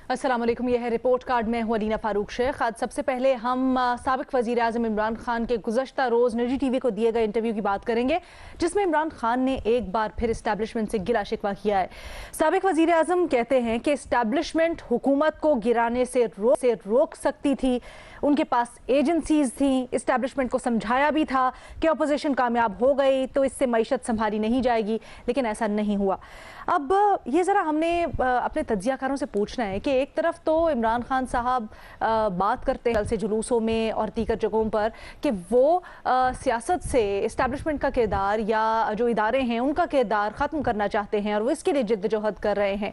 अस्सलाम वालेकुम, यह है रिपोर्ट कार्ड में हूँ अलीना फारूक शेख। आज सबसे पहले हम साबिक वज़ीर आज़म इमरान खान के गुज़श्ता रोज़ निजी टीवी को दिए गए इंटरव्यू की बात करेंगे, जिसमें इमरान खान ने एक बार फिर इस्टेब्लिशमेंट से गिला शिकवा किया है। साबिक वज़ीर आज़म कहते हैं कि इस्टेब्लिशमेंट हुकूमत को गिराने से रोक सकती थी, उनके पास एजेंसीज थी, इस्टेब्लिशमेंट को समझाया भी था कि अपोजिशन कामयाब हो गई तो इससे मईशत संभाली नहीं जाएगी, लेकिन ऐसा नहीं हुआ। अब ये ज़रा हमने अपने तज्जियाकारों से पूछना है कि एक तरफ तो इमरान खान साहब बात करते हैं कल से जुलूसों में और दीगर जगहों पर कि वो सियासत से इस्टेब्लिशमेंट का किरदार या जो इदारे हैं उनका किरदार ख़त्म करना चाहते हैं और वो इसके लिए जिद्दोजहद कर रहे हैं,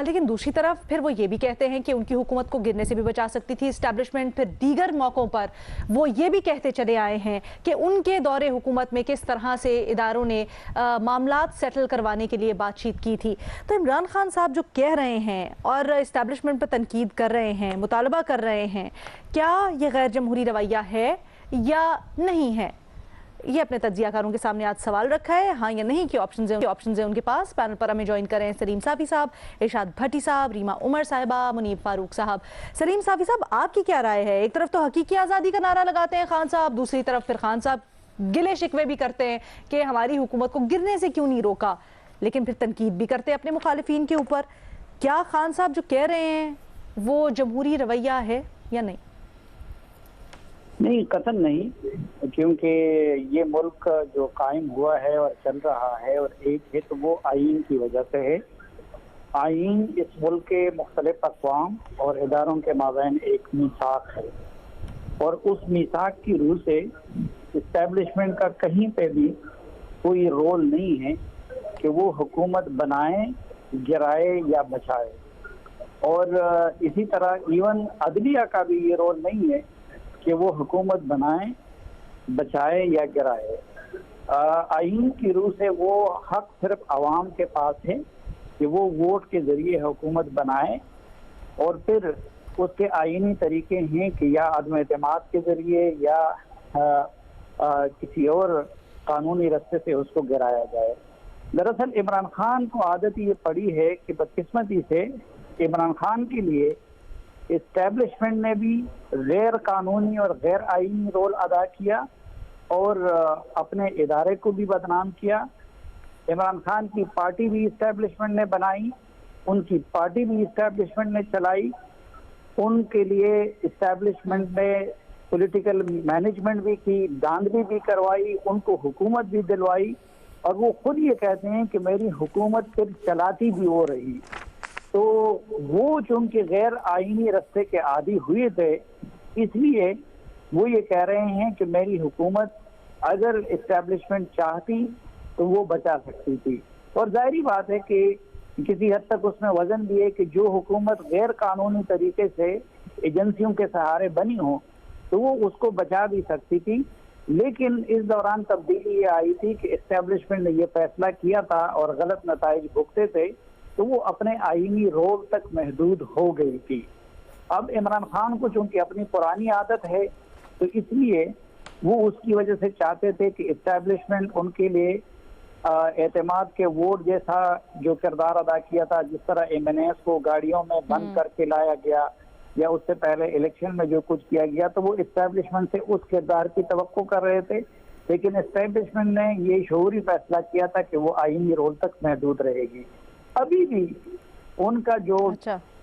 लेकिन दूसरी तरफ फिर वो ये भी कहते हैं कि उनकी हुकूमत को गिरने से भी बचा सकती थी इस्टेब्लिशमेंट। फिर दीगर मौक़ों पर वो ये भी कहते चले आए हैं कि उनके दौरे हुकूमत में किस तरह से इदारों ने मामलात सेटल करवाने के लिए बातचीत की थी। तो इमरान खान साहब जो कह रहे हैं और इस्टेब्लिशमेंट पर तनकीद कर रहे हैं, मुतालबा कर रहे हैं, क्या ये गैर जमहूरी रवैया है या नहीं है? ये अपने तज्जियाकारों के सामने आज सवाल रखा है, हाँ या नहीं के ऑप्शन है उनके पास। पैनल पर हमें ज्वाइन करें सलीम साफ़ी साहब, इरशाद भट्टी साहब, रीमा उमर साहिबा, मुनीब फारूक साहब। सलीम साफ़ी साहब, आपकी क्या राय है? एक तरफ तो हकीकी आज़ादी का नारा लगाते हैं खान साहब, दूसरी तरफ फिर खान साहब गिले शिकवे भी करते हैं कि हमारी हुकूमत को गिरने से क्यों नहीं रोका, लेकिन फिर तनकीद भी करते हैं अपने मुखालिफिन के ऊपर। क्या खान साहब जो कह रहे हैं वो जमहूरी रवैया है या नहीं? नहीं, कतई नहीं, क्योंकि ये मुल्क जो कायम हुआ है और चल रहा है और एक है तो वो आईन की वजह से है। आईन इस मुल्क के मुख्तलिफ अक़वाम और इदारों के माबैन एक मीसाक है और उस मीसाक की रूह से इस्टेब्लिशमेंट का कहीं पे भी कोई रोल नहीं है कि वो हुकूमत बनाए, गिराए या बचाए। और इसी तरह इवन अदलिया का भी ये रोल नहीं है कि वो हुकूमत बनाए, बचाए या गिराए। आईन की रूह से वो हक सिर्फ आवाम के पास है कि वो वोट के ज़रिए हुकूमत बनाए और फिर उसके आईनी तरीके हैं कि या अदम एतमाद के ज़रिए या किसी और कानूनी रास्ते से उसको गिराया जाए। दरअसल इमरान खान को आदत ये पड़ी है कि बदकिस्मती से इमरान खान के लिए इस्टेब्लिशमेंट ने भी गैर कानूनी और गैर आईनी रोल अदा किया और अपने इदारे को भी बदनाम किया। इमरान खान की पार्टी भी इस्टेब्लिशमेंट ने बनाई, उनकी पार्टी भी इस्टेब्लिशमेंट ने चलाई, उनके लिए इस्टेब्लिशमेंट ने पॉलिटिकल मैनेजमेंट भी की, धांधली भी करवाई, उनको हुकूमत भी दिलवाई और वो खुद ये कहते हैं कि मेरी हुकूमत फिर चलाती भी हो रही। तो वो चूंकि गैर आईनी रास्ते के आदी हुए थे, इसलिए वो ये कह रहे हैं कि मेरी हुकूमत अगर इस्टेब्लिशमेंट चाहती तो वो बचा सकती थी। और जाहिर बात है कि किसी हद तक उसमें वजन भी है कि जो हुकूमत गैर कानूनी तरीके से एजेंसियों के सहारे बनी हो तो वो उसको बचा भी सकती थी। लेकिन इस दौरान तब्दीली ये आई थी कि इस्टेब्लिशमेंट ने ये फैसला किया था और गलत नताइज भुगते थे, तो वो अपने आईनी रोल तक महदूद हो गई थी। अब इमरान खान को चूंकि अपनी पुरानी आदत है तो इसलिए वो उसकी वजह से चाहते थे कि इस्टेब्लिशमेंट उनके लिए एतमाद के वोट जैसा जो किरदार अदा किया था, जिस तरह MNAs को गाड़ियों में बंद करके लाया गया या उससे पहले इलेक्शन में जो कुछ किया गया, तो वो इस्टेब्लिशमेंट से उस किरदार की तवक्को कर रहे थे। लेकिन इस्टेब्लिशमेंट ने ये शऊरी फैसला किया था कि वो आईनी रोल तक महदूद रहेगी। अभी भी उनका जो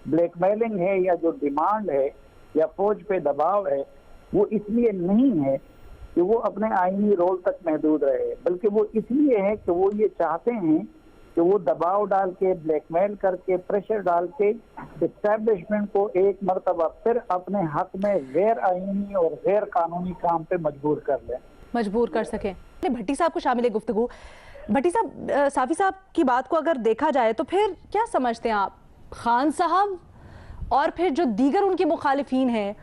ब्लैकमेलिंग है या जो डिमांड है या फौज पे दबाव है, वो इसलिए नहीं है कि वो अपने आईनी रोल तक महदूद रहे, बल्कि वो इसलिए है कि वो ये चाहते हैं कि वो दबाव डाल के, ब्लैकमेल करके, प्रेशर डाल के इस्टेब्लिशमेंट को एक मरतबा फिर अपने हक में गैर आईनी और गैर कानूनी काम पे मजबूर कर सकें। भट्टी साहब को शामिल गुफ्तगू। भट्टी साहब, साफ़ी साहब की बात को अगर देखा जाए तो फिर क्या समझते हैं आप, खान साहब और फिर जो दीगर उनके मुखालिफिन हैं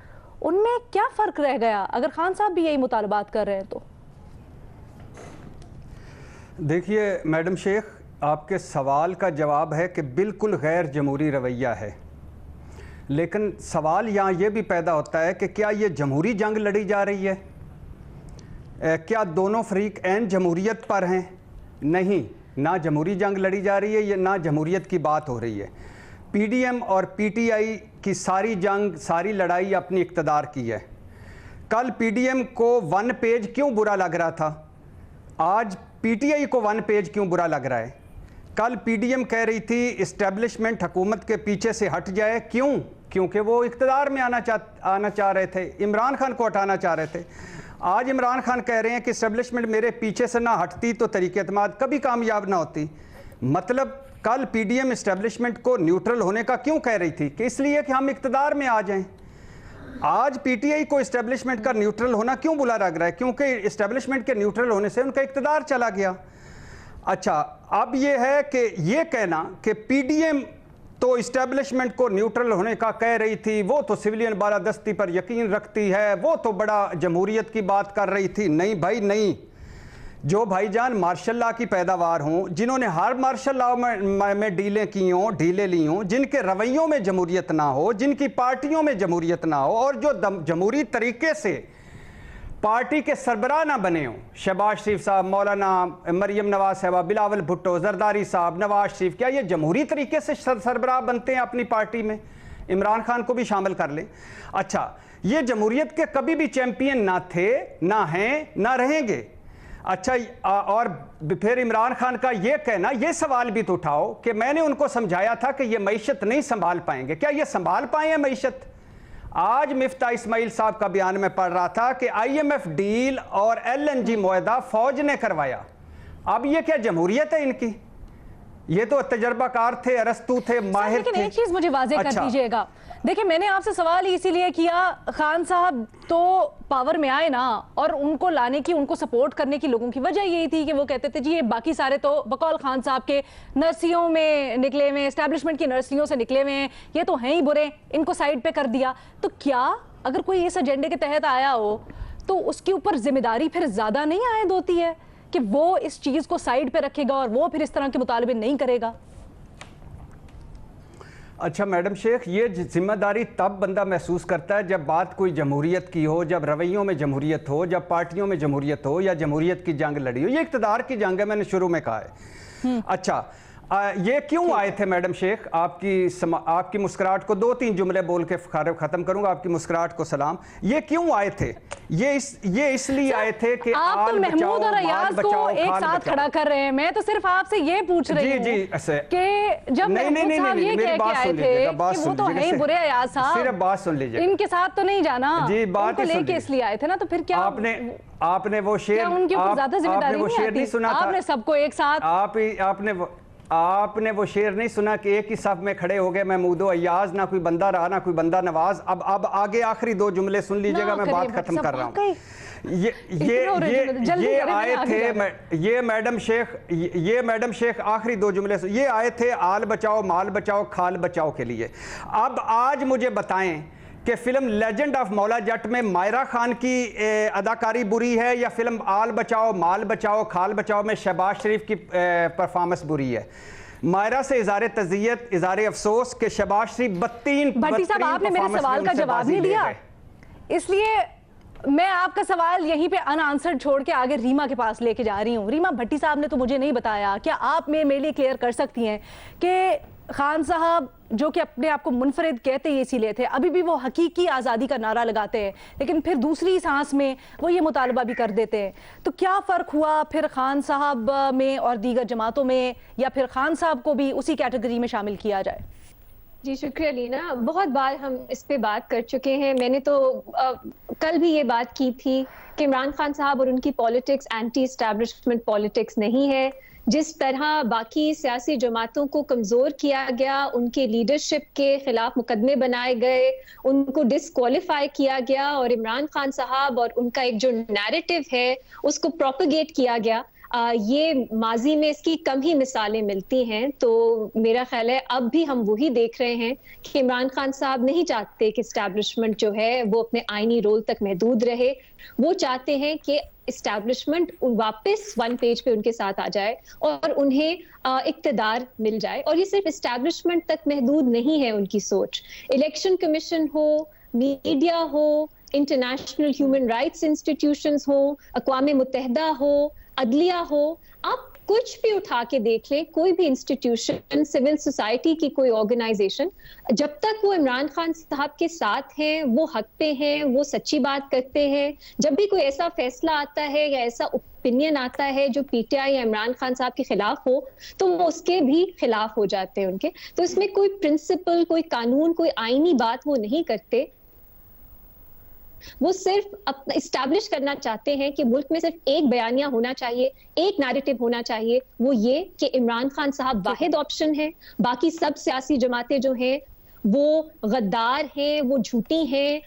उनमें क्या फ़र्क रह गया अगर खान साहब भी यही मुतालबात कर रहे हैं तो? देखिए मैडम शेख, आपके सवाल का जवाब है कि बिल्कुल गैर जमहूरी रवैया है, लेकिन सवाल यहाँ ये भी पैदा होता है कि क्या ये जमहूरी जंग लड़ी जा रही है? क्या दोनों फरीक ऐन जमहूरियत पर हैं? नहीं, ना जमहूरी जंग लड़ी जा रही है, ये ना जमहूरियत की बात हो रही है। पीडीएम और पीटीआई की सारी जंग, सारी लड़ाई अपनी इक़्तिदार की है। कल पीडीएम को 1 पेज क्यों बुरा लग रहा था, आज पीटीआई को 1 पेज क्यों बुरा लग रहा है? कल पीडीएम कह रही थी इस्टेब्लिशमेंट हुकूमत के पीछे से हट जाए, क्यों? क्योंकि वो इक़्तिदार में आना चाह रहे थे, इमरान खान को हटाना चाह रहे थे। आज इमरान खान कह रहे हैं कि इस्टेब्लिशमेंट मेरे पीछे से ना हटती तो तरीक़े एतमाद कभी कामयाब ना होती। मतलब कल पीडीएम इस्टेब्लिशमेंट को न्यूट्रल होने का क्यों कह रही थी? कि इसलिए कि हम इक़्तिदार में आ जाएं। आज पीटीआई को इस्टेब्लिशमेंट का न्यूट्रल होना क्यों बुरा लग रहा है? क्योंकि इस्टेब्लिशमेंट के न्यूट्रल होने से उनका इक़्तिदार चला गया। अच्छा, अब ये है कि ये कहना कि पीडीएम तो इस्टेब्लिशमेंट को न्यूट्रल होने का कह रही थी, वो तो सिविलियन बालादस्ती पर यकीन रखती है, वो तो बड़ा जमहूरियत की बात कर रही थी। नहीं भाई नहीं, जो भाईजान मार्शल लॉ की पैदावार हों, जिन्होंने हर मार्शल लॉ में डीलें की हों, ढीलें ली हों, जिनके रवैयों में जमहूरियत ना हो, जिनकी पार्टियों में जमहूरियत ना हो, और जो जमहूरी तरीके से पार्टी के सरबराह ना बने हों, शहबाज शरीफ साहब, मौलाना मरियम नवाज साहबा, बिलावल भुट्टो, जरदारी साहब, नवाज शरीफ, क्या ये जमहूरी तरीके से सरबराह बनते हैं अपनी पार्टी में? इमरान खान को भी शामिल कर लें। अच्छा, ये जमहूरियत के कभी भी चैंपियन ना थे, ना हैं, ना रहेंगे। अच्छा, और फिर इमरान खान का ये कहना, ये सवाल भी तो उठाओ कि मैंने उनको समझाया था कि ये मईशत नहीं संभाल पाएंगे। क्या ये संभाल पाए हैं मईशत? आज मिफ्ता इस्माइल साहब का बयान में पढ़ रहा था कि आईएमएफ डील और एलएनजी मुआहदा फौज ने करवाया। अब ये क्या जमहूरियत है इनकी? ये तो तजर्बाकार थे, अरस्तू थे, माहिर थे। एक चीज मुझे वाज़ेह कर दीजिएगा। देखिए, मैंने आपसे सवाल इसीलिए किया, खान साहब तो पावर में आए ना, और उनको लाने की, उनको सपोर्ट करने की लोगों की वजह यही थी कि वो कहते थे जी ये बाकी सारे तो बकौल खान साहब के नर्सियों में निकले हुए, एस्टैब्लिशमेंट की नर्सियों से निकले हुए हैं, ये तो हैं ही बुरे, इनको साइड पे कर दिया। तो क्या अगर कोई इस एजेंडे के तहत आया हो तो उसके ऊपर जिम्मेदारी फिर ज्यादा नहीं आयद होती है कि वो इस चीज को साइड पे रखेगा और वो फिर इस तरह के मुतालबे नहीं करेगा? अच्छा मैडम शेख, ये जिम्मेदारी तब बंदा महसूस करता है जब बात कोई जमहूरियत की हो, जब रवैयों में जमहूरियत हो, जब पार्टियों में जमहूरियत हो, या जमहूरियत की जंग लड़ी हो। ये इक़्तिदार की जंग है, मैंने शुरू में कहा है। अच्छा, ये क्यों आए थे मैडम शेख? आपकी मुस्कुराहट को 2-3 जुमले बोल के ख़त्म करूंगा। आपकी मुस्कुराहट को सलाम। ये क्यों आए थे? ये इसलिए आए थे कि आप तो महमूद और अयाज को एक साथ खड़ा कर रहे हैं। मैं तो सिर्फ आपसे ये पूछ रही हूं कि जब महमूद साहब ये कह के आए थे कि वो तो है बुरे, अयाज साहब सिर्फ बात सुन लीजिए, इनके साथ तो नहीं जाना जी, बात लेके इसलिए आए थे ना। तो फिर क्या आपने वो शेर, उनके ऊपर ज्यादा जिम्मेदारी नहीं सुना था? आपने सबको एक साथ आपने वो शेर नहीं सुना कि एक ही सफ में खड़े हो गए महमूदो अयाज, ना कोई बंदा रहा ना कोई बंदा नवाज। अब आगे आखिरी 2 जुमले सुन लीजिएगा, मैं बात खत्म कर रहा हूँ। ये आए थे, ये मैडम शेख आखिरी 2 जुमले ये आए थे आल बचाओ, माल बचाओ, खाल बचाओ के लिए। अब आज मुझे बताएं कि film legend of Maula Jatt में मायरा खान की अदाकारी बुरी है, या फिल्म आल बचाओ, माल बचाओ, खाल बचाओ में शहबाज शरीफ की परफॉर्मेंस बुरी है? मायरा से इज़ारे तज़ियत, इज़ारे अफसोस के शहबाज शरीफ भट्टी साहब, आपने मेरे सवाल का जवाब नहीं दिया, इसलिए मैं आपका सवाल यहीं पे अनआंसर्ड छोड़ के आगे रीमा के पास लेके जा रही हूँ। रीमा, भट्टी साहब ने तो मुझे नहीं बताया, क्या आप मेरे लिए क्लियर कर सकती हैं कि खान साहब जो कि अपने आप को मुनफरिद कहते ही इसीलिए थे, अभी भी वो हकीकी आज़ादी का नारा लगाते हैं, लेकिन फिर दूसरी सांस में वो ये मुतालबा भी कर देते हैं। तो क्या फ़र्क हुआ फिर खान साहब में और दीगर जमातों में, या फिर खान साहब को भी उसी कैटेगरी में शामिल किया जाए? जी शुक्रिया लीना, बहुत बार हम इस पे बात कर चुके हैं। मैंने तो कल भी ये बात की थी कि इमरान खान साहब और उनकी पॉलिटिक्स एंटी एस्टैब्लिशमेंट पॉलिटिक्स नहीं है। जिस तरह बाकी सियासी जमातों को कमज़ोर किया गया, उनके लीडरशिप के खिलाफ मुकदमे बनाए गए, उनको डिसक्वालीफाई किया गया, और इमरान खान साहब और उनका एक जो नैरेटिव है उसको प्रोपेगेट किया गया, ये माजी में इसकी कम ही मिसालें मिलती हैं। तो मेरा ख्याल है अब भी हम वही देख रहे हैं कि इमरान खान साहब नहीं चाहते कि इस्टेब्लिशमेंट जो है वो अपने आईनी रोल तक महदूद रहे। वो चाहते हैं कि इस्टेब्लिशमेंट वापस 1 पेज पे उनके साथ आ जाए और उन्हें इक्तदार मिल जाए। और ये सिर्फ इस्टेब्लिशमेंट तक महदूद नहीं है उनकी सोच। इलेक्शन कमीशन हो, मीडिया हो, इंटरनेशनल ह्यूमन राइट्स इंस्टीट्यूशंस हो, अक़वाम मुत्तहिदा हो, अदलिया हो, आप कुछ भी उठा के देख लें, कोई भी इंस्टीट्यूशन, सिविल सोसाइटी की कोई ऑर्गेनाइजेशन, जब तक वो इमरान खान साहब के साथ हैं, वो हक पे हैं, वो सच्ची बात करते हैं, जब भी कोई ऐसा फैसला आता है या ऐसा ओपिनियन आता है जो पीटीआई या इमरान खान साहब के खिलाफ हो, तो वो उसके भी खिलाफ हो जाते हैं उनके। तो इसमें कोई प्रिंसिपल, कोई कानून, कोई आईनी बात वो नहीं करते। वो सिर्फ अपना इस्टेब्लिश करना चाहते हैं कि मुल्क में सिर्फ एक बयानिया होना चाहिए, एक नैरेटिव होना चाहिए, वो ये कि इमरान खान साहब वाहिद ऑप्शन है, बाकी सब सियासी जमातें जो हैं वो गद्दार हैं, वो झूठी हैं,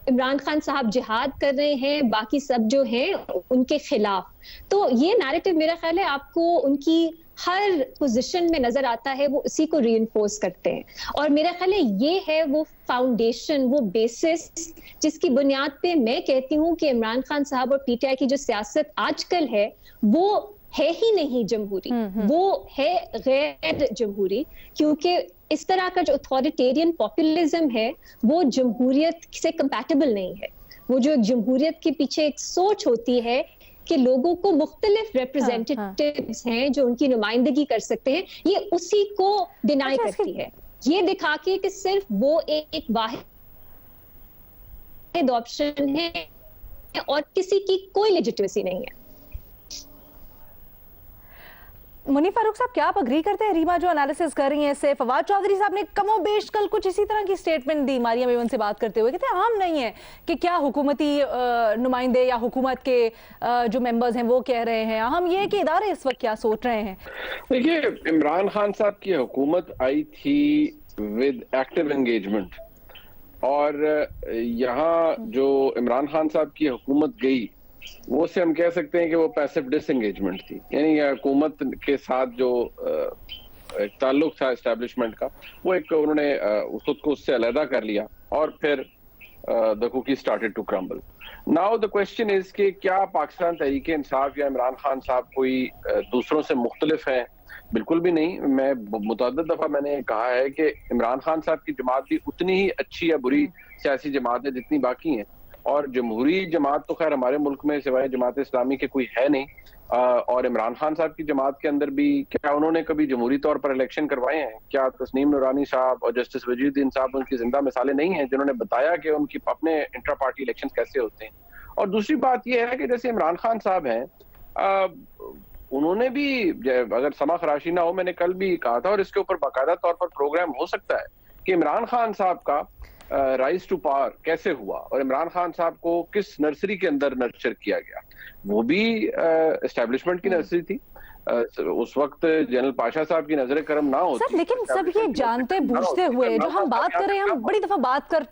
इमरान खान साहब जिहाद कर रहे हैं, बाकी सब जो हैं उनके खिलाफ। तो ये नैरेटिव मेरा ख्याल है आपको उनकी हर पोजीशन में नजर आता है, वो उसी को रीइंफोर्स करते हैं। और मेरा ख्याल है ये है वो फाउंडेशन, वो बेसिस जिसकी बुनियाद पे मैं कहती हूँ कि इमरान खान साहब और पीटीआई की जो सियासत आजकल है वो है ही नहीं जमहूरी, वो है गैर जमहूरी, क्योंकि इस तरह का जो अथॉरिटेरियन पॉपुलिज्म है वो जमहूरियत से कंपैटिबल नहीं है। वो जो जमहूरियत के पीछे एक सोच होती है कि लोगों को मुख्तलिफ रिप्रेजेंटेटिव्स हैं जो उनकी नुमाइंदगी कर सकते हैं, ये उसी को डिनाई करती है, ये दिखा के कि सिर्फ वो एक वाहिद ऑप्शन है और किसी की कोई लेजिटिमेसी नहीं है। मुनीफ फारूक साहब, क्या आप अग्री करते हैं रीमा जो एनालिसिस कर रही हैं इससे? फवाद चौधरी साहब ने कमोबेश कल कुछ इसी तरह की स्टेटमेंट दी मारिया बेगम से बात करते हुए, कहते हैं आम नहीं है कि क्या हुकूमती नुमाइंदे या हुकूमत के जो मेंबर्स हैं वो कह रहे हैं, हम ये कि इदारे इस वक्त क्या सोच रहे हैं। देखिए, इमरान खान साहब की हुकूमत आई थी विद एक्टिव एंगेजमेंट, और यहाँ जो इमरान खान साहब की हुकूमत गई वो से हम कह सकते हैं कि वो पैसिव डिसएंगेजमेंट थी, यानी हुकूमत के साथ जो एक ताल्लुक था एस्टेब्लिशमेंट का, वो एक उन्होंने खुद को उससे अलहदा कर लिया और फिर the cookie started to crumble. Now the question is कि क्या पाकिस्तान तहरीक इंसाफ या इमरान खान साहब कोई दूसरों से मुख्तलिफ है? बिल्कुल भी नहीं। मैं मुतअद्दिद दफा मैंने कहा है कि इमरान खान साहब की जमात भी उतनी ही अच्छी या बुरी सियासी जमात है जितनी बाकी हैं, और जमहूरी जमात तो खैर हमारे मुल्क में सिवाय जमात इस्लामी के कोई है नहीं। और इमरान खान साहब की जमात के अंदर भी क्या उन्होंने कभी जमहूरी तौर पर इलेक्शन करवाए हैं? क्या तस्नीम नूरानी साहब और जस्टिस वजीरुद्दीन साहब उनकी जिंदा मिसालें नहीं हैं जिन्होंने बताया कि उनकी अपने इंट्रा पार्टी इलेक्शन कैसे होते हैं? और दूसरी बात यह है कि जैसे इमरान खान साहब हैं, उन्होंने भी, अगर समा खराशी ना हो, मैंने कल भी कहा था और इसके ऊपर बाकायदा तौर पर प्रोग्राम हो सकता है कि इमरान खान साहब का राइज टू पावर कैसे हुआ और इमरान खान साहब को किस नर्सरी के अंदर नर्चर किया गया। वो भी एस्टेब्लिशमेंट की नर्सरी थी। उस वक्त जनरल पाशा साहब की नजर करम ना होती सर, लेकिन सब ये जानते बूझते हुए जो हम बात कर रहे हैं, हम बड़ी दफा बात कर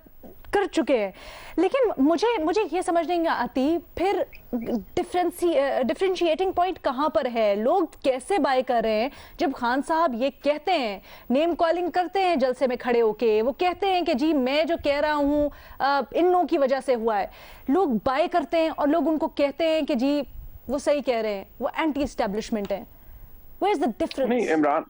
चुके हैं, लेकिन मुझे ये समझ नहीं आती फिर डिफरेंशिएटिंग पॉइंट कहां पर है? लोग कैसे बाय कर रहे हैं जब खान साहब ये कहते हैं, नेम कॉलिंग करते हैं जलसे में खड़े होके, वो कहते हैं कि जी मैं जो कह रहा हूं इन लोगों की वजह से हुआ है, लोग बाय करते हैं और लोग उनको कहते हैं कि जी वो सही कह रहे हैं, वो एंटी एस्टेब्लिशमेंट है। Where is the difference? नहीं इमरान,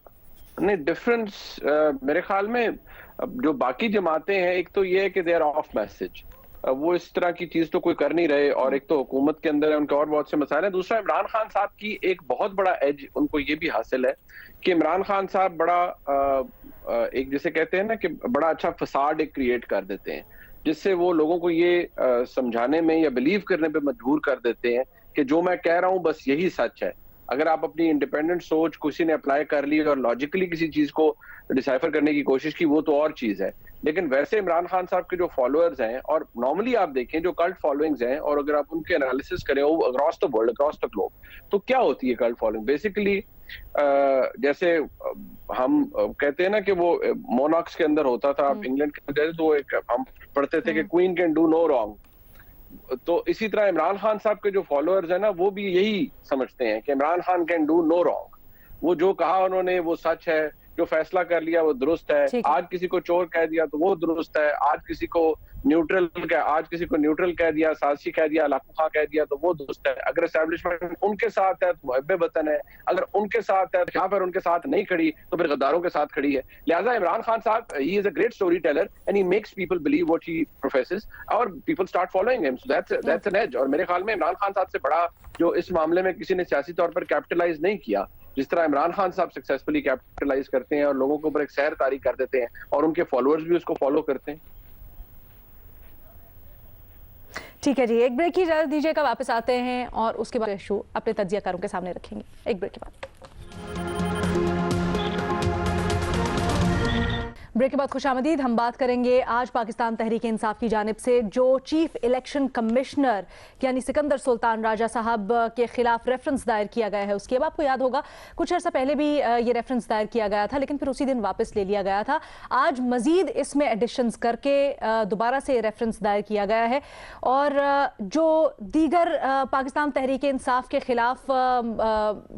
नहीं डिफरेंस मेरे ख्याल में जो बाकी जमातें हैं, एक तो ये है कि दे आर ऑफ मैसेज, वो इस तरह की चीज तो कोई कर नहीं रहे, और एक तो हुकूमत के अंदर है उनके और बहुत से मसाइल हैं। दूसरा, इमरान खान साहब की एक बहुत बड़ा एज उनको ये भी हासिल है कि इमरान खान साहब बड़ा एक जिसे कहते हैं ना कि बड़ा अच्छा फसाड एक क्रिएट कर देते हैं, जिससे वो लोगों को ये समझाने में या बिलीव करने पे मजबूर कर देते हैं कि जो मैं कह रहा हूं बस यही सच है। अगर आप अपनी इंडिपेंडेंट सोच किसी ने अप्लाई कर ली और लॉजिकली किसी चीज को डिसाइफर करने की कोशिश की, वो तो और चीज है। लेकिन वैसे इमरान खान साहब के जो फॉलोअर्स हैं, और नॉर्मली आप देखें जो कल्ट फॉलोइंग्स हैं, और अगर आप उनके एनालिसिस करें across the world, across the globe, तो क्या होती है क्ल्ट फॉलोइंग? बेसिकली जैसे हम कहते हैं ना कि वो मोनार्क्स के अंदर होता था, इंग्लैंड के अंदर, तो एक हम पढ़ते थे कि queen can do no wrong. तो इसी तरह इमरान खान साहब के जो फॉलोअर्स हैं ना, वो भी यही समझते हैं कि Imran Khan can do no wrong, वो जो कहा उन्होंने वो सच है, जो फैसला कर लिया वो दुरुस्त है, आज किसी को चोर कह दिया तो वो दुरुस्त है, आज किसी को न्यूट्रल आज किसी को न्यूट्रल कह दिया, साजिशी कह दिया, लाखों खां कह दिया तो वो दोस्त है। अगर एस्टैब्लिशमेंट उनके साथ है तो मुहब्बे वतन है, अगर उनके साथ है या फिर उनके साथ नहीं खड़ी तो फिर गद्दारों के साथ खड़ी है। लिहाजा इमरान खान साहब, he is a great story teller and he makes people believe what he professes और people start following him, so that's an edge. और मेरे ख्याल में इमरान खान साहब से बड़ा जो इस मामले में किसी ने सियासी तौर पर कैपिटलाइज नहीं किया, जिस तरह इमरान खान साहब सक्सेसफुली कैपिटलाइज करते हैं और लोगों के ऊपर एक सैर तारी कर देते हैं और उनके फॉलोअर्स भी उसको फॉलो करते हैं। ठीक है जी, एक ब्रेक की इजाजत दीजिएगा, वापस आते हैं और उसके बाद इशू अपने तज्जियाकारों के सामने रखेंगे। एक ब्रेक के बाद। ब्रेक के बाद खुशामदीद। हम बात करेंगे आज पाकिस्तान तहरीक इंसाफ की जानिब से जो चीफ इलेक्शन कमिश्नर यानी सिकंदर सुल्तान राजा साहब के खिलाफ रेफरेंस दायर किया गया है उसकी। अब आपको याद होगा कुछ अर्सा पहले भी ये रेफरेंस दायर किया गया था, लेकिन फिर उसी दिन वापस ले लिया गया था। आज मजीद इसमें एडिशंस करके दोबारा से रेफरेंस दायर किया गया है और जो दीगर पाकिस्तान तहरीक इंसाफ के खिलाफ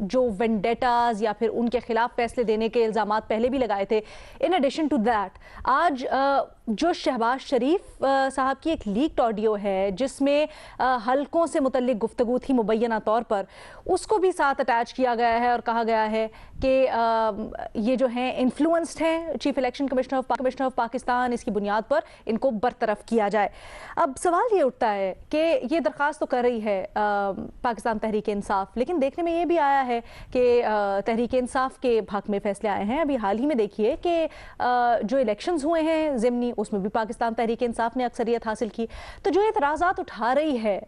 जो वेंडेटाज या फिर उनके खिलाफ फैसले देने के इल्जाम पहले भी लगाए थे, इन एडिशन टू आज जो शहबाज शरीफ साहब की एक लीक्ड ऑडियो है जिसमें हलकों से मुतल्लिक गुफ्तगू थी मुबैना तौर पर, उसको भी साथ अटैच किया गया है और कहा गया है कि ये जो हैं इन्फ्लुएंस्ड हैं chief election commissioner of Pakistan, इसकी बुनियाद पर इनको बरतरफ किया जाए। अब सवाल ये उठता है कि ये दरख्वास्त तो कर रही है पाकिस्तान तहरीक इंसाफ, लेकिन देखने में ये भी आया है कि तहरीक इंसाफ के हक में फैसले आए हैं। अभी हाल ही में देखिए कि जो इलेक्शंस हुए हैं ज़िमनी, उसमें भी पाकिस्तान तहरीक इंसाफ ने अक्सरियत हासिल की। तो जो एतराज़ात उठा रही है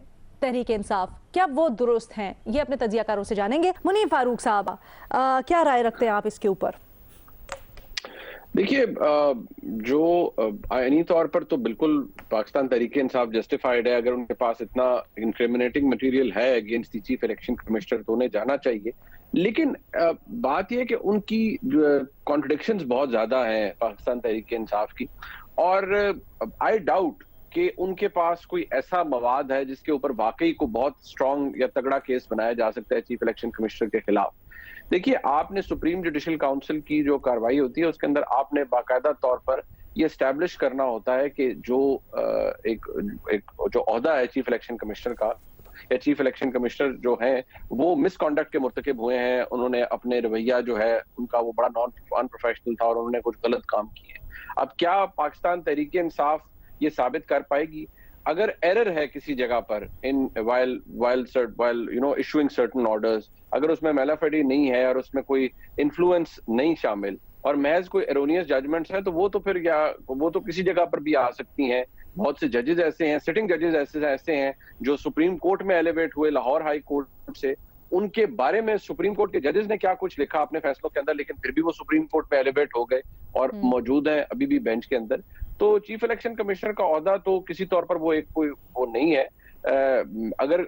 तहरीक इंसाफ, क्या वो दुरुस्त हैं? ये अपने तजियाकारों से जानेंगे। मुनीर फारूक साहब, क्या राय रखते हैं आप इसके ऊपर? देखिए, जो आईनी तौर पर तो बिल्कुल पाकिस्तान तहरीक इंसाफ जस्टिफाइड है। अगर उनके पास इतना इंक्रिमिनेटिंग मटेरियल है against the chief election commissioner तो उन्हें जाना चाहिए। लेकिन बात यह है कि उनकी कॉन्ट्रडिक्शंस बहुत ज्यादा हैं पाकिस्तान तहरीक इंसाफ की, और आई डाउट कि उनके पास कोई ऐसा मवाद है जिसके ऊपर वाकई को बहुत स्ट्रॉन्ग या तगड़ा केस बनाया जा सकता है चीफ इलेक्शन कमिश्नर के खिलाफ। देखिए, आपने सुप्रीम जुडिशल काउंसिल की जो कार्रवाई होती है उसके अंदर आपने बाकायदा तौर पर ये एस्टैब्लिश करना होता है कि जो एक जो ओहदा है चीफ इलेक्शन कमिश्नर का या चीफ इलेक्शन कमिश्नर जो हैं वो मिसकॉन्डक्ट के मुर्तकिब हुए हैं, उन्होंने अपने रवैया जो है उनका वो बड़ा नॉन प्रोफेशनल था और उन्होंने कुछ गलत काम किए। अब क्या पाकिस्तान तहरीक इंसाफ ये साबित कर पाएगी? अगर एरर है किसी जगह पर इन while इशूइंग सर्टेन ऑर्डर्स, अगर उसमें मेलाफेडी नहीं है और उसमें कोई इन्फ्लुएंस नहीं शामिल और महज कोई एरोनियस जजमेंट्स हैं, तो वो तो फिर वो तो किसी जगह पर भी आ सकती हैं। बहुत से जजेस ऐसे हैं, सिटिंग जजेस ऐसे हैं जो सुप्रीम कोर्ट में एलिवेट हुए लाहौर हाई कोर्ट से, उनके बारे में सुप्रीम कोर्ट के जजेस ने क्या कुछ लिखा अपने फैसलों के अंदर, लेकिन फिर भी वो सुप्रीम कोर्ट में एलिवेट हो गए और मौजूद हैं अभी भी बेंच के अंदर। तो चीफ इलेक्शन कमिश्नर का ओहदा तो किसी तौर पर वो एक कोई वो नहीं है। अगर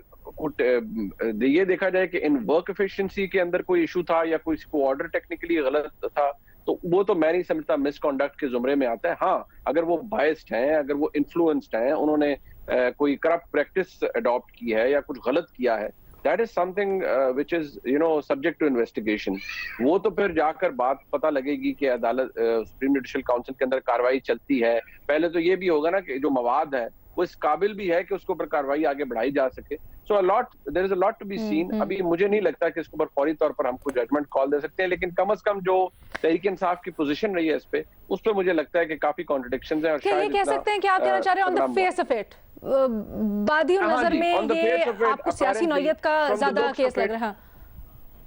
ये देखा जाए कि इन वर्क एफिशिएंसी के अंदर कोई इशू था या कोई ऑर्डर टेक्निकली गलत था, तो वो तो मैं नहीं समझता मिसकॉन्डक्ट के जुमरे में आता है। हाँ, अगर वो बायस्ड हैं, अगर वो इन्फ्लुएंस्ड हैं, उन्होंने कोई करप्ट प्रैक्टिस अडॉप्ट की है या कुछ गलत किया है, that is something which is subject to investigation. वो तो फिर जाकर बात पता लगेगी कि अदालत सुप्रीम जुडिशल काउंसिल के अंदर कार्रवाई चलती है। पहले तो ये भी होगा ना कि जो मवाद है वो इस काबिल भी है कि उसके ऊपर कार्रवाई आगे बढ़ाई जा सके। So there is a lot to be seen. अभी मुझे नहीं लगता कि इसके ऊपर फौरी तौर पर हम कोई जजमेंट कॉल दे सकते हैं, लेकिन कम से कम जो तहरीक इंसाफ की पोजीशन रही है इस पे, उस पे मुझे लगता है कि काफी कॉन्ट्रडिक्शंस हैं। और शायद कह सकते हैं कि आप कहना चाह रहे हैं on the face of it, बादी नजर में ये आपको सियासी नौयत का ज्यादा केस लग रहा है।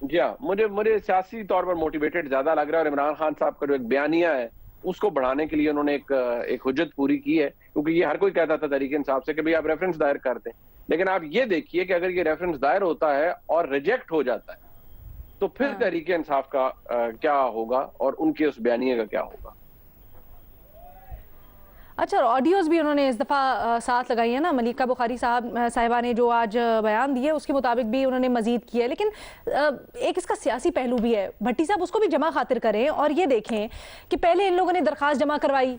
जी हाँ, मुझे सियासी तौर पर मोटिवेटेड ज्यादा लग रहा है। और इमरान खान साहब का जो एक बयानिया है उसको बढ़ाने के लिए उन्होंने एक हुज्जत पूरी की है, क्योंकि ये हर कोई कहता था तहरीक इंसाफ से कि भाई आप रेफरेंस दायर कर दें, लेकिन आप ये देखिए कि अगर ये रेफरेंस दायर होता है और रिजेक्ट हो जाता है तो फिर तहरीक इंसाफ का क्या होगा और उनके उस बयानिए का क्या होगा। अच्छा, ऑडियोज भी उन्होंने इस दफ़ा साथ लगाई है ना, मलिका बुखारी साहिबा ने जो आज बयान दिए उसके मुताबिक भी उन्होंने मजीद किया है। लेकिन एक इसका सियासी पहलू भी है, भट्टी साहब उसको भी जमा खातिर करें और ये देखें कि पहले इन लोगों ने दरख्वास्त जमा करवाई,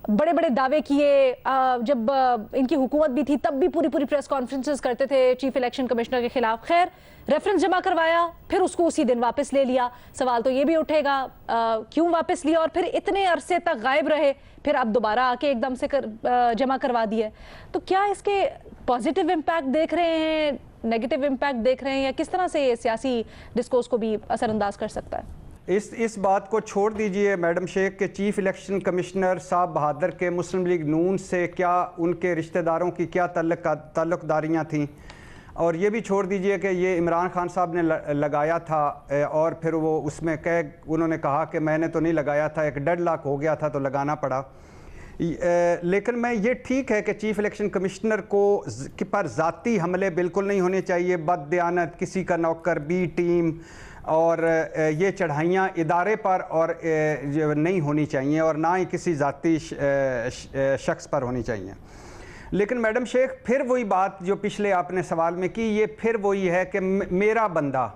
बड़े बड़े दावे किए, जब इनकी हुकूमत भी थी तब भी पूरी पूरी प्रेस कॉन्फ्रेंसेस करते थे चीफ इलेक्शन कमिश्नर के खिलाफ। खैर रेफरेंस जमा करवाया, फिर उसको उसी दिन वापस ले लिया। सवाल तो ये भी उठेगा क्यों वापस लिया और फिर इतने अरसे तक गायब रहे, फिर अब दोबारा आके एकदम से जमा करवा दिए। तो क्या इसके पॉजिटिव इम्पैक्ट देख रहे हैं, नेगेटिव इम्पैक्ट देख रहे हैं, या किस तरह से ये सियासी डिस्कोर्स को भी असरअंदाज कर सकता है? इस बात को छोड़ दीजिए मैडम शेख के चीफ इलेक्शन कमिश्नर साहब बहादुर के मुस्लिम लीग नून से क्या उनके रिश्तेदारों की क्या ताल्लुकदारियाँ थीं, और ये भी छोड़ दीजिए कि ये इमरान खान साहब ने लगाया था और फिर वो उसमें उन्होंने कहा कि मैंने तो नहीं लगाया था, एक डेडलॉक हो गया था तो लगाना पड़ा। लेकिन मैं ये ठीक है कि चीफ इलेक्शन कमिश्नर पर ज़ाती हमले बिल्कुल नहीं होने चाहिए, बददियानत, किसी का नौकर, बी टीम और ये चढ़ाइयाँ इदारे पर और नहीं होनी चाहिए और ना ही किसी ज़ाती शख्स पर होनी चाहिए। लेकिन मैडम शेख फिर वही बात जो पिछले आपने सवाल में की, ये फिर वही है कि मेरा बंदा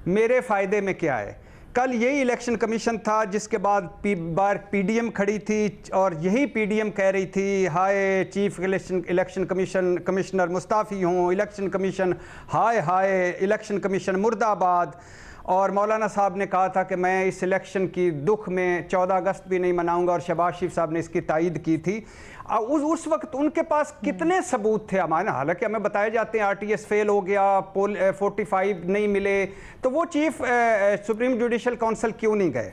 मेरे फ़ायदे में क्या है। कल यही इलेक्शन कमीशन था जिसके बाद पीडीएम खड़ी थी और यही पीडीएम कह रही थी हाय चीफ इलेक्शन कमिश्नर मुस्ताफ़ी हों, इलेक्शन कमीशन हाय हाय, इलेक्शन कमीशन मुर्दाबाद। और मौलाना साहब ने कहा था कि मैं इस इलेक्शन की दुख में 14 अगस्त भी नहीं मनाऊंगा और शहबाज शरीफ साहब ने इसकी तायद की थी। उस वक्त उनके पास कितने सबूत थे हमारे, हालांकि हमें बताए जाते हैं आरटीएस फेल हो गया, पोल 45 नहीं मिले, तो वो चीफ सुप्रीम जुडिशल काउंसिल क्यों नहीं गए।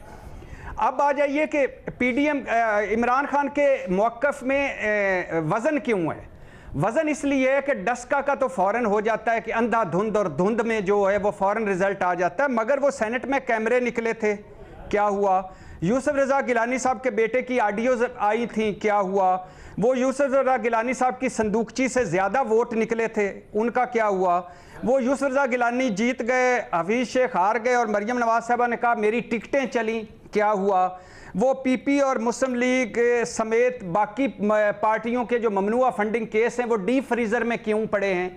अब आ जाइए कि पीडीएम इमरान खान के मौक़िफ़ में वज़न क्यों है। वज़न इसलिए है कि डस्का का तो फ़ौरन हो जाता है कि अंधाधुंध और धुंध में जो है वो फ़ौरन रिज़ल्ट आ जाता है, मगर वो सेनेट में कैमरे निकले थे, क्या हुआ। यूसुफ रज़ा गिलानी साहब के बेटे की ऑडियोज़ आई थी, क्या हुआ। वो यूसुफ रज़ा गिलानी साहब की संदूकची से ज़्यादा वोट निकले थे, उनका क्या हुआ। वो यूसुफ रज़ा गिलानी जीत गए, हफीज़ शेख हार गए और मरियम नवाज साहबा ने कहा मेरी टिकटें चली, क्या हुआ। वो पीपी और मुस्लिम लीग समेत बाकी पार्टियों के जो ममनुआ फंडिंग केस हैं वो डीप फ्रीज़र में क्यों पड़े हैं।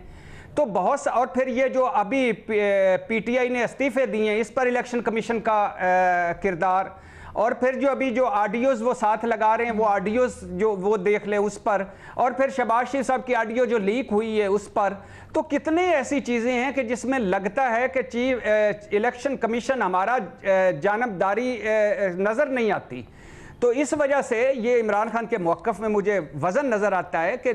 तो बहुत और फिर ये जो अभी पीटीआई ने इस्तीफ़े दिए हैं इस पर इलेक्शन कमीशन का किरदार, और फिर जो अभी जो ऑडियोज़ वो साथ लगा रहे हैं वो ऑडियोज़ जो वो देख लें उस पर, और फिर शहबाज शरीफ साहब की ऑडियो जो लीक हुई है उस पर। तो कितने ऐसी चीज़ें हैं कि जिसमें लगता है कि चीफ इलेक्शन कमीशन हमारा जानबदारी नज़र नहीं आती। तो इस वजह से ये इमरान खान के मौक़िफ़ में मुझे वज़न नज़र आता है कि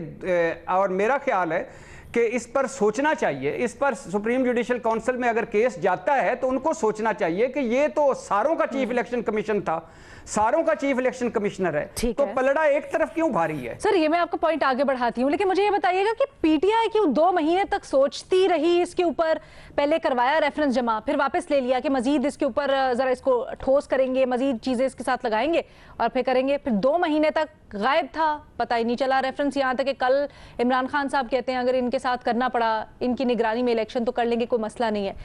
और मेरा ख्याल है कि इस पर सोचना चाहिए। इस पर सुप्रीम जुडिशल काउंसिल में अगर केस जाता है तो उनको सोचना चाहिए कि ये तो सारों का चीफ इलेक्शन कमीशन था, सारों का चीफ इलेक्शन कमिश्नर है, तो पलड़ा एक तरफ क्यों भारी है। सर ये मैं आपका पॉइंट आगे बढ़ाती हूँ, लेकिन मुझे ये बताइएगा कि पीटीआई क्यों 2 महीने तक सोचती रही इसके ऊपर। पहले करवाया रेफरेंस जमा, फिर वापस ले लिया कि मजीद इसके ऊपर जरा इसको ठोस करेंगे, मजीद चीजें इसके साथ लगाएंगे और फिर करेंगे। फिर 2 महीने तक गायब था, पता ही नहीं चला रेफरेंस। यहाँ तक कि कल इमरान खान साहब कहते हैं अगर इनके साथ करना पड़ा इनकी निगरानी में इलेक्शन तो कर लेंगे, कोई मसला नहीं है।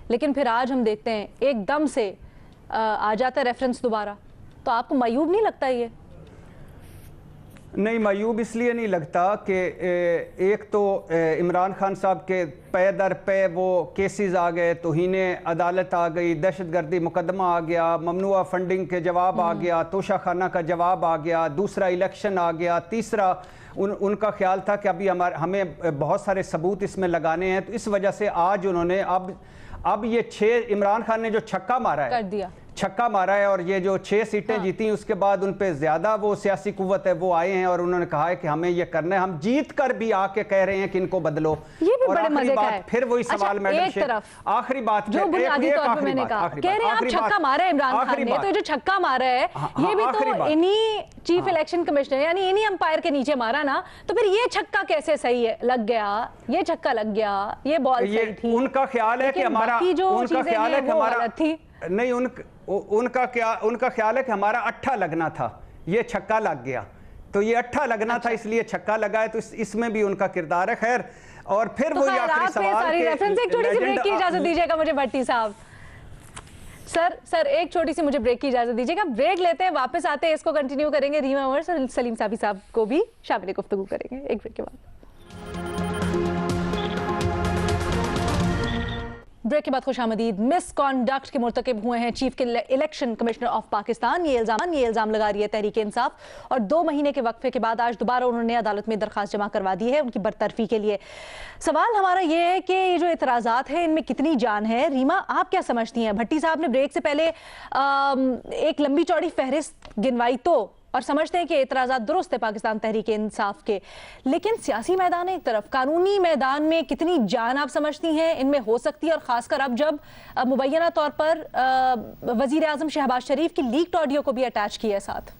लेकिन फिर आज हम देखते हैं एकदम से आ जाता है रेफरेंस दोबारा। तो आपको मायूब नहीं लगता ये? नहीं, मायूब इसलिए नहीं लगता कि एक तो इमरान खान साहब के पे दर पे वो केसेस आ गए, तौहीन अदालत आ गई, दहशतगर्दी मुकदमा आ गया, ममनुआ फंडिंग के जवाब आ गया, तोशाखाना का जवाब आ गया, दूसरा इलेक्शन आ गया, तीसरा उनका ख्याल था कि अभी हमें बहुत सारे सबूत इसमें लगाने हैं। तो इस वजह से आज उन्होंने अब ये 6 इमरान खान ने जो छक्का मारा है, कर दिया, छक्का मारा है और ये जो 6 सीटें जीती उसके बाद उन पे ज्यादा वो सियासी कुव्वत है, वो आए हैं और उन्होंने कहा है कि हमें ये करना है। हम जीत कर भी आके कह रहे हैं कि इनको बदलो। ये भी और बड़े मजे का है। फिर वही सवाल मैडम शेख, आखिरी बात जो बुनियादी तौर पे मैंने कहा, कह रहे हैं आप छक्का मारा है इमरान खान ने, तो जो छक्का मारा है ये भी तो इन्हीं चीफ इलेक्शन कमिश्नर यानी इन्हीं अंपायर के नीचे मारा ना, तो फिर ये छक्का कैसे सही है लग गया, ये छक्का लग गया, ये बॉल सही थी। उनका ख्याल है कि हमारा, उनका ख्याल है कि हमारा नहीं, उनका ख्याल है कि हमारा अट्ठा लगना था, ये छक्का लग गया, तो ये अट्ठा लगना था इसलिए छक्का लगा है। तो इसमें भी उनका किरदार है। खैर, और फिर वो आखिरी सवाल, एक छोटी सी ब्रेक की इजाजत दीजिएगा मुझे भट्टी साहब। सर एक छोटी सी मुझे ब्रेक की इजाजत दीजिएगा, ब्रेक लेते हैं, वापस आते हैं, इसको कंटिन्यू करेंगे। रीमा और सलीम साबी साहब को भी शामिल गुफ्तगू करेंगे एक ब्रेक के बाद। ब्रेक के बाद खुशामदीद। मिस कॉन्डक्ट के मुर्तकिब हुए हैं chief election commissioner of Pakistan. ये इल्जाम लगा रही है तहरीक इंसाफ और 2 महीने के वक्फे के बाद आज दोबारा उन्होंने अदालत में दरखास्त जमा करवा दी है उनकी बरतरफी के लिए। सवाल हमारा ये है कि ये जो एतराज़ात हैं इनमें कितनी जान है। रीमा, आप क्या समझती हैं? भट्टी साहब ने ब्रेक से पहले एक लंबी चौड़ी फहरिस्त गिनवाई तो, और समझते हैं कि एतराज़ात दुरुस्त है पाकिस्तान तहरीक इंसाफ के, लेकिन सियासी मैदान एक तरफ, कानूनी मैदान में कितनी जान आप समझती हैं इनमें हो सकती है? और ख़ासकर अब जब मुबैना तौर पर वज़ीर आज़म शहबाज शरीफ की लीक्ड ऑडियो को भी अटैच किया है साथ।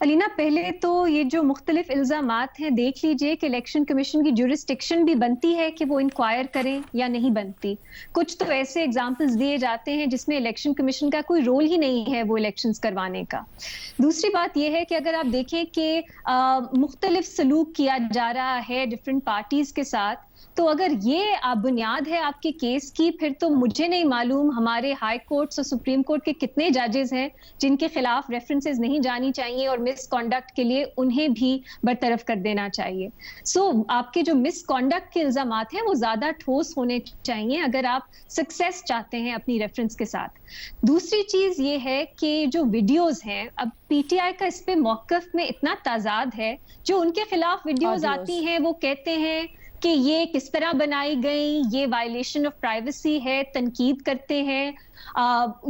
अलीना, पहले तो ये जो मुख्तलिफ इल्ज़ामात हैं, देख लीजिए कि इलेक्शन कमीशन की जुरिस्डिक्शन भी बनती है कि वो इंक्वायर करें या नहीं बनती। कुछ तो ऐसे एग्जाम्पल्स दिए जाते हैं जिसमें इलेक्शन कमीशन का कोई रोल ही नहीं है वो इलेक्शंस करवाने का। दूसरी बात यह है कि अगर आप देखें कि मुख्तलिफ सलूक किया जा रहा है डिफरेंट पार्टीज के साथ, तो अगर ये बुनियाद है आपके केस की, फिर तो मुझे नहीं मालूम हमारे हाई कोर्ट्स और सुप्रीम कोर्ट के कितने जजेस हैं जिनके खिलाफ रेफरेंसेस नहीं जानी चाहिए और मिस कॉन्डक्ट के लिए उन्हें भी बरतरफ कर देना चाहिए। आपके जो मिस कॉन्डक्ट के इल्जामात हैं वो ज्यादा ठोस होने चाहिए अगर आप सक्सेस चाहते हैं अपनी रेफरेंस के साथ। दूसरी चीज ये है कि जो वीडियोज हैं, अब पीटीआई का इस पे मौकफ में इतना ताजाद है, जो उनके खिलाफ वीडियोज आती हैं वो कहते हैं कि ये किस तरह बनाई गई, ये वायलेशन ऑफ प्राइवेसी है, तनकीद करते हैं।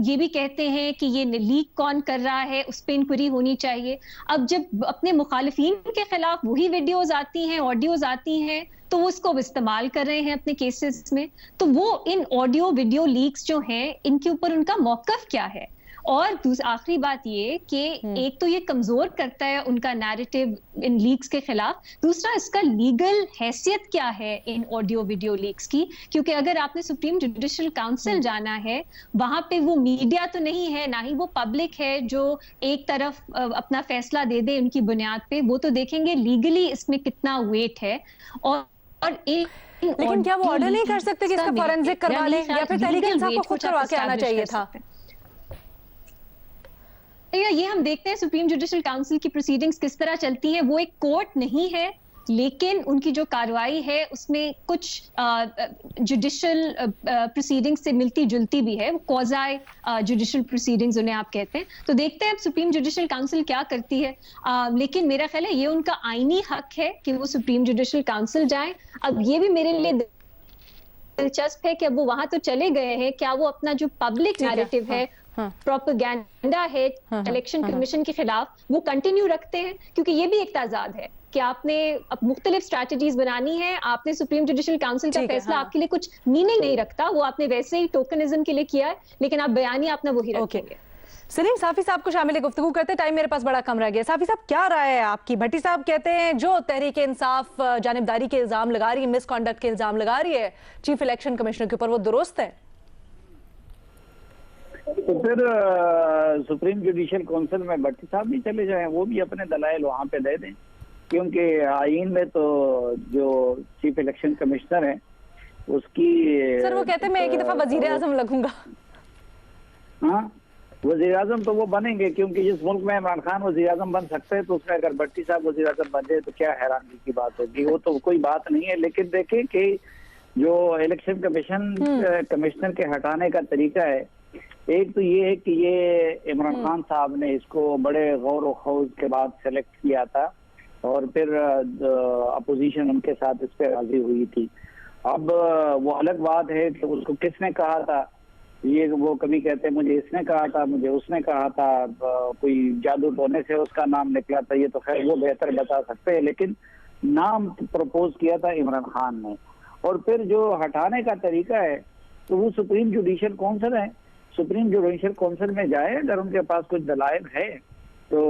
ये भी कहते हैं कि ये लीक कौन कर रहा है, उस पर इंक्वायरी होनी चाहिए। अब जब अपने मुखालिफिन के खिलाफ वही वीडियोज आती हैं, ऑडियोज आती हैं, तो वो उसको इस्तेमाल कर रहे हैं अपने केसेस में, तो वो इन ऑडियो वीडियो लीक्स जो हैं इनके ऊपर उनका मौकफ क्या है? और आखिरी बात ये कि एक तो ये कमजोर करता है उनका नैरेटिव इन लीक्स के खिलाफ, दूसरा इसका लीगल हैसियत क्या है इन ऑडियो वीडियो लीक्स की, क्योंकि अगर आपने सुप्रीम जुडिशल काउंसिल जाना है, वहां पे वो मीडिया तो नहीं है, ना ही वो पब्लिक है जो एक तरफ अपना फैसला दे दे उनकी बुनियाद पे, वो तो देखेंगे लीगली इसमें कितना वेट है। और लेकिन क्या वो ऑर्डर नहीं कर सकते कि इसका फॉरेंसिक करवा लें, या फिर तहरीक इंसाफ को खुद करवा के आना चाहिए था? ये हम देखते हैं सुप्रीम जुडिशल काउंसिल की प्रोसीडिंग्स किस तरह चलती हैं। वो एक कोर्ट नहीं है, लेकिन उनकी जो कार्रवाई है उसमें कुछ जुडिशल प्रोसीडिंग्स से मिलती जुलती भी है, क्वाज़ाई जुडिशल प्रोसीडिंग्स उन्हें आप कहते हैं। तो देखते हैं अब सुप्रीम जुडिशल काउंसिल क्या करती है, लेकिन मेरा ख्याल है ये उनका आईनी हक है कि वो सुप्रीम जुडिशल काउंसिल जाएं। अब ये भी मेरे लिए दिलचस्प है कि अब वो वहां तो चले गए हैं, क्या वो अपना जो पब्लिक नैरेटिव है, प्रोपेगेंडा है इलेक्शन कमीशन के खिलाफ, वो कंटिन्यू रखते हैं? क्योंकि ये भी एक ताजाद है कि आपने अब मुख्तलिफ स्ट्रैटेजीज बनानी है, आपने सुप्रीम जुडिशल काउंसिल का फैसला आपके लिए कुछ मीनिंग नहीं रखता, वो आपने वैसे ही टोकनिज्म के लिए किया है, लेकिन आप बयानी अपना वही रखेंगे। सलीम, साफी साहब को शामिल गुफ्तगू करते, टाइम मेरे पास बड़ा कम रह गया। साफी साहब, क्या राय है आपकी? भट्टी साहब कहते हैं जो तहरीक इंसाफ जानिबदारी के इल्जाम लगा रही है, मिसकॉन्डक्ट के इल्जाम लगा रही है चीफ इलेक्शन कमिश्नर के ऊपर, वो दुरुस्त है? तो फिर सुप्रीम जुडिशल काउंसिल में भट्टी साहब भी चले जाएं, वो भी अपने दलाइल वहां पे दे दें, क्योंकि आईन में तो जो चीफ इलेक्शन कमिश्नर है उसकी सर वो कहते हैं मैं एक ही दफा वजीर आजम लगूंगा। हाँ, वजीर आजम तो वो बनेंगे, क्योंकि जिस मुल्क में इमरान खान वजीर आजम बन सकते हैं तो उसमें अगर भट्टी साहब वजीर आजम बन जाए तो क्या हैरानगी की बात होगी, वो तो कोई बात नहीं है। लेकिन देखें कि जो इलेक्शन कमिश्नर के हटाने का तरीका है, एक तो ये है कि ये इमरान खान साहब ने इसको बड़े गौर व खौज के बाद सेलेक्ट किया था और फिर अपोजिशन उनके साथ इस पर राजी हुई थी। अब वो अलग बात है कि उसको किसने कहा था, ये वो कभी कहते हैं मुझे इसने कहा था, मुझे उसने कहा था, कोई जादू टोने से उसका नाम निकला था, ये तो खैर वो बेहतर बता सकते हैं, लेकिन नाम प्रपोज किया था इमरान खान ने। और फिर जो हटाने का तरीका है तो वो सुप्रीम जुडिशल काउंसिल है, सुप्रीम जुडिशल काउंसिल में जाए, अगर उनके पास कुछ दलाइल है तो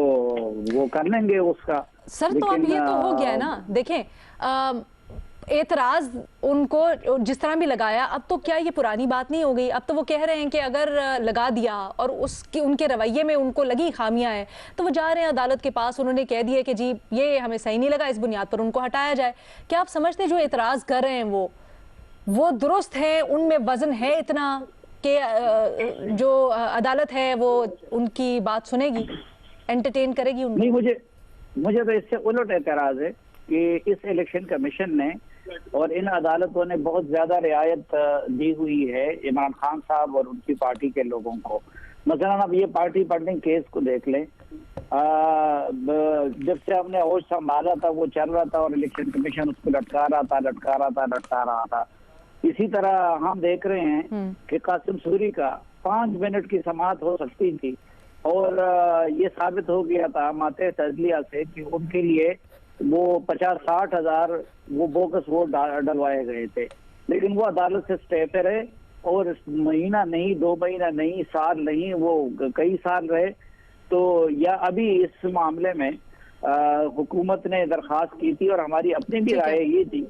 वो कर लेंगे उसका। सर तो अब ये तो हो गया है ना, देखें एतराज उनको जिस तरह भी लगाया, अब तो क्या ये पुरानी बात नहीं हो गई? अब तो वो कह रहे हैं कि अगर लगा दिया और उसकी उनके रवैये में उनको लगी खामियां हैं तो वो जा रहे हैं अदालत के पास, उन्होंने कह दिया कि जी ये हमें सही नहीं लगा, इस बुनियाद पर उनको हटाया जाए। क्या आप समझते हैं जो एतराज कर रहे हैं वो दुरुस्त है, उनमें वजन है इतना कि जो अदालत है वो उनकी बात सुनेगी, एंटरटेन करेगी उनको? नहीं, मुझे तो इससे उलट एतराज है कि इस इलेक्शन कमीशन ने और इन अदालतों ने बहुत ज्यादा रियायत दी हुई है इमरान खान साहब और उनकी पार्टी के लोगों को। मसलन अब ये पार्टी बर्निंग केस को देख लें, जब से हमने होश संभाला था वो चल रहा था और इलेक्शन कमीशन उसको लटका रहा था। इसी तरह हम देख रहे हैं कि कासिम सूरी का 5 मिनट की समाअत हो सकती थी और ये साबित हो गया था माते तजलिया से कि उनके लिए वो 50-60 हजार वो बोगस वोट डलवाए गए थे, लेकिन वो अदालत से स्टे पे रहे और महीना नहीं, 2 महीना नहीं, साल नहीं, वो कई साल रहे। तो या अभी इस मामले में हुकूमत ने दरखास्त की थी और हमारी अपनी भी राय ये थी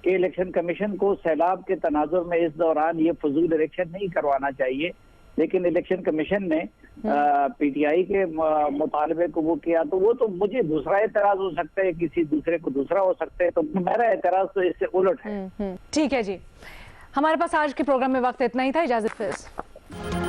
कि इलेक्शन कमीशन को सैलाब के तनाजुर में इस दौरान ये फजूल इलेक्शन नहीं करवाना चाहिए, लेकिन इलेक्शन कमीशन ने पीटीआई के मुतालबे को वो किया। तो वो तो मुझे दूसरा एतराज हो सकता है, किसी दूसरे को दूसरा हो सकता है, तो मेरा एतराज तो इससे उलट है। ठीक है जी, हमारे पास आज के प्रोग्राम में वक्त इतना ही था। इजाजत फिर।